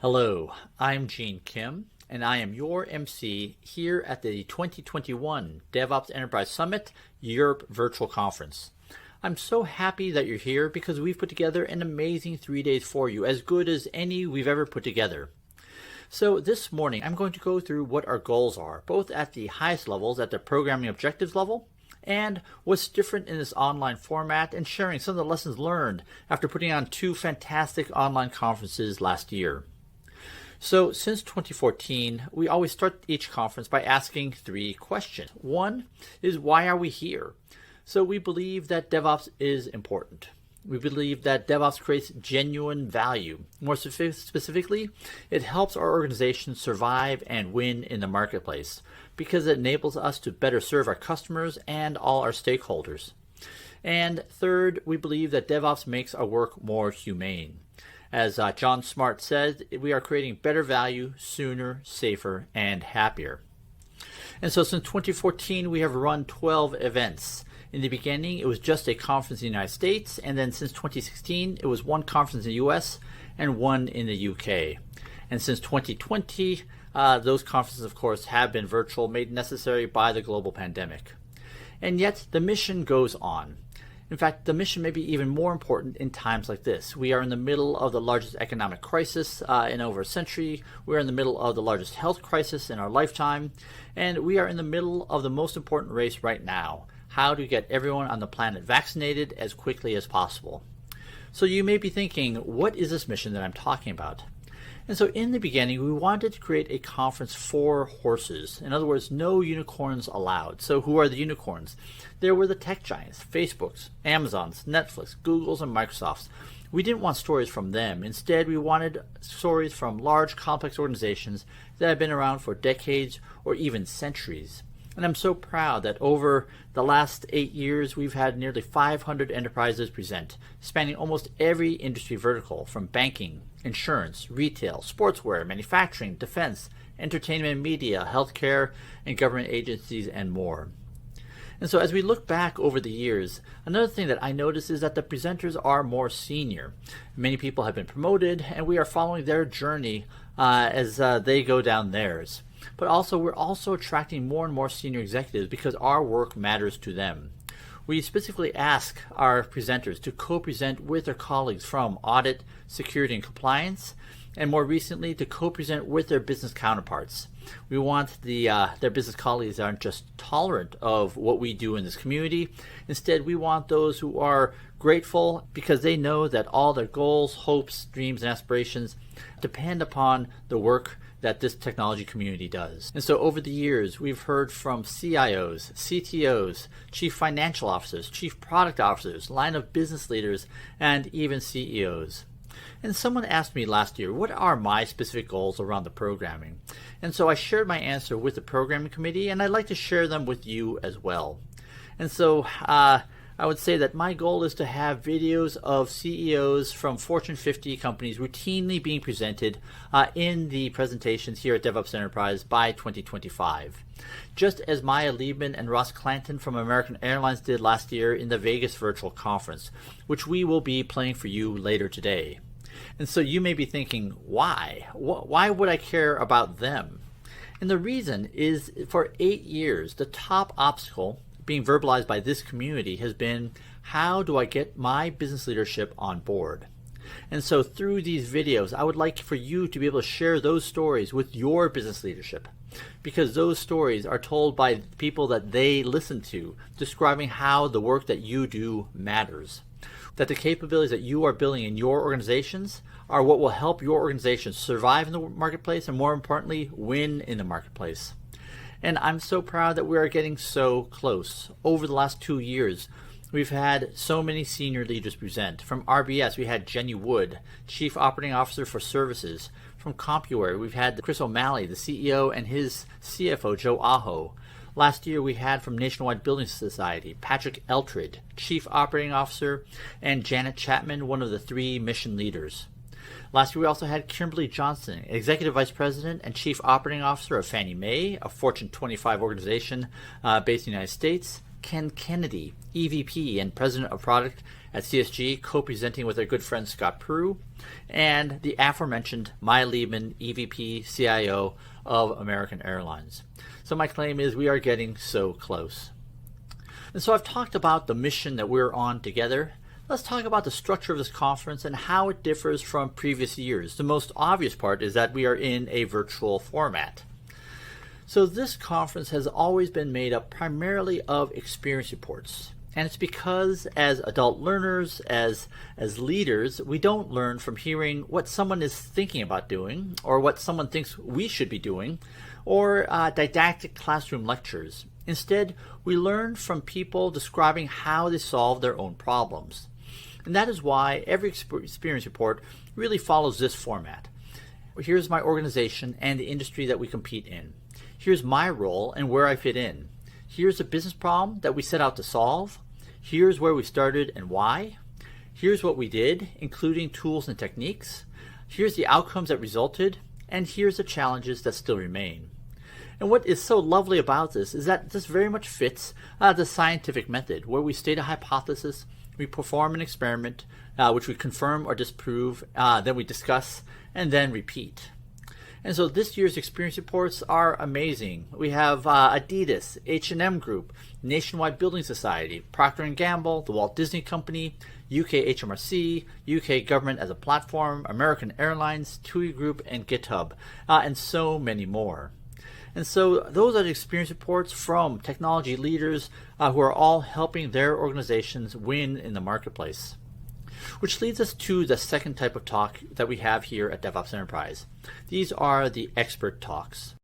Hello, I'm Gene Kim, and I am your MC here at the 2021 DevOps Enterprise Summit Europe Virtual Conference. I'm so happy that you're here because we've put together an amazing 3 days for you, as good as any we've ever put together. So this morning, I'm going to go through what our goals are, both at the highest levels, at the programming objectives level, and what's different in this online format, and sharing some of the lessons learned after putting on 2 fantastic online conferences last year. So since 2014, we always start each conference by asking 3 questions. One is, why are we here? So we believe that DevOps is important. We believe that DevOps creates genuine value. More specifically, it helps our organization survive and win in the marketplace because it enables us to better serve our customers and all our stakeholders. And third, we believe that DevOps makes our work more humane. As John Smart said, we are creating better value sooner, safer, and happier. And so since 2014, we have run 12 events. In the beginning, it was just a conference in the United States, and then since 2016, it was 1 conference in the US and 1 in the UK. And since 2020, those conferences, of course, have been virtual, made necessary by the global pandemic. And yet, the mission goes on. In fact, the mission may be even more important in times like this. We are in the middle of the largest economic crisis in over a century. We are in the middle of the largest health crisis in our lifetime. And we are in the middle of the most important race right now: how to get everyone on the planet vaccinated as quickly as possible. So you may be thinking, what is this mission that I'm talking about? And so in the beginning, we wanted to create a conference for horses. In other words, no unicorns allowed. So who are the unicorns? There were the tech giants: Facebooks, Amazons, Netflix, Googles, and Microsofts. We didn't want stories from them. Instead, we wanted stories from large, complex organizations that have been around for decades or even centuries. And I'm so proud that over the last 8 years, we've had nearly 500 enterprises present, spanning almost every industry vertical, from banking, insurance, retail, sportswear, manufacturing, defense, entertainment, media, healthcare, and government agencies, and more. And so as we look back over the years, another thing that I notice is that the presenters are more senior. Many people have been promoted, and we are following their journey as they go down theirs. But also, we're also attracting more and more senior executives because our work matters to them. We specifically ask our presenters to co-present with their colleagues from audit, security, and compliance, and more recently to co-present with their business counterparts. We want their business colleagues that aren't just tolerant of what we do in this community. Instead, we want those who are grateful because they know that all their goals, hopes, dreams, and aspirations depend upon the work that this technology community does. And so over the years, we've heard from CIOs, CTOs, chief financial officers, chief product officers, line of business leaders, and even CEOs. And someone asked me last year, what are my specific goals around the programming? And so I shared my answer with the programming committee, and I'd like to share them with you as well. And so I would say that my goal is to have videos of CEOs from Fortune 50 companies routinely being presented in the presentations here at DevOps Enterprise by 2025. Just as Maya Liebman and Ross Clanton from American Airlines did last year in the Vegas Virtual Conference, which we will be playing for you later today. And so you may be thinking, why? Why would I care about them? And the reason is, for 8 years, the top obstacle being verbalized by this community has been, how do I get my business leadership on board? And so through these videos, I would like for you to be able to share those stories with your business leadership, because those stories are told by people that they listen to, describing how the work that you do matters. That the capabilities that you are building in your organizations are what will help your organization survive in the marketplace and, more importantly, win in the marketplace. And I'm so proud that we are getting so close. Over the last 2 years, we've had so many senior leaders present. From RBS, we had Jenny Wood, Chief Operating Officer for Services. From CompuWare, we've had Chris O'Malley, the CEO, and his CFO, Joe Aho. Last year, we had from Nationwide Building Society, Patrick Eltrid, Chief Operating Officer, and Janet Chapman, one of the 3 mission leaders. Last year, we also had Kimberly Johnson, Executive Vice President and Chief Operating Officer of Fannie Mae, a Fortune 25 organization based in the United States, Ken Kennedy, EVP and President of Product at CSG, co-presenting with our good friend Scott Prue, and the aforementioned Maya Liebman, EVP, CIO of American Airlines. So my claim is we are getting so close. And so I've talked about the mission that we're on together. Let's talk about the structure of this conference and how it differs from previous years. The most obvious part is that we are in a virtual format. So this conference has always been made up primarily of experience reports. And it's because as adult learners, as leaders, we don't learn from hearing what someone is thinking about doing or what someone thinks we should be doing or didactic classroom lectures. Instead, we learn from people describing how they solve their own problems. And that is why every experience report really follows this format. Here's my organization and the industry that we compete in. Here's my role and where I fit in. Here's a business problem that we set out to solve. Here's where we started and why. Here's what we did, including tools and techniques. Here's the outcomes that resulted. And here's the challenges that still remain. And what is so lovely about this is that this very much fits the scientific method, where we state a hypothesis, we perform an experiment, which we confirm or disprove, then we discuss, and then repeat. And so this year's experience reports are amazing. We have Adidas, H&M Group, Nationwide Building Society, Procter & Gamble, the Walt Disney Company, UK HMRC, UK Government as a Platform, American Airlines, TUI Group, and GitHub, and so many more. And so those are the experience reports from technology leaders who are all helping their organizations win in the marketplace. Which leads us to the second type of talk that we have here at DevOps Enterprise. These are the expert talks.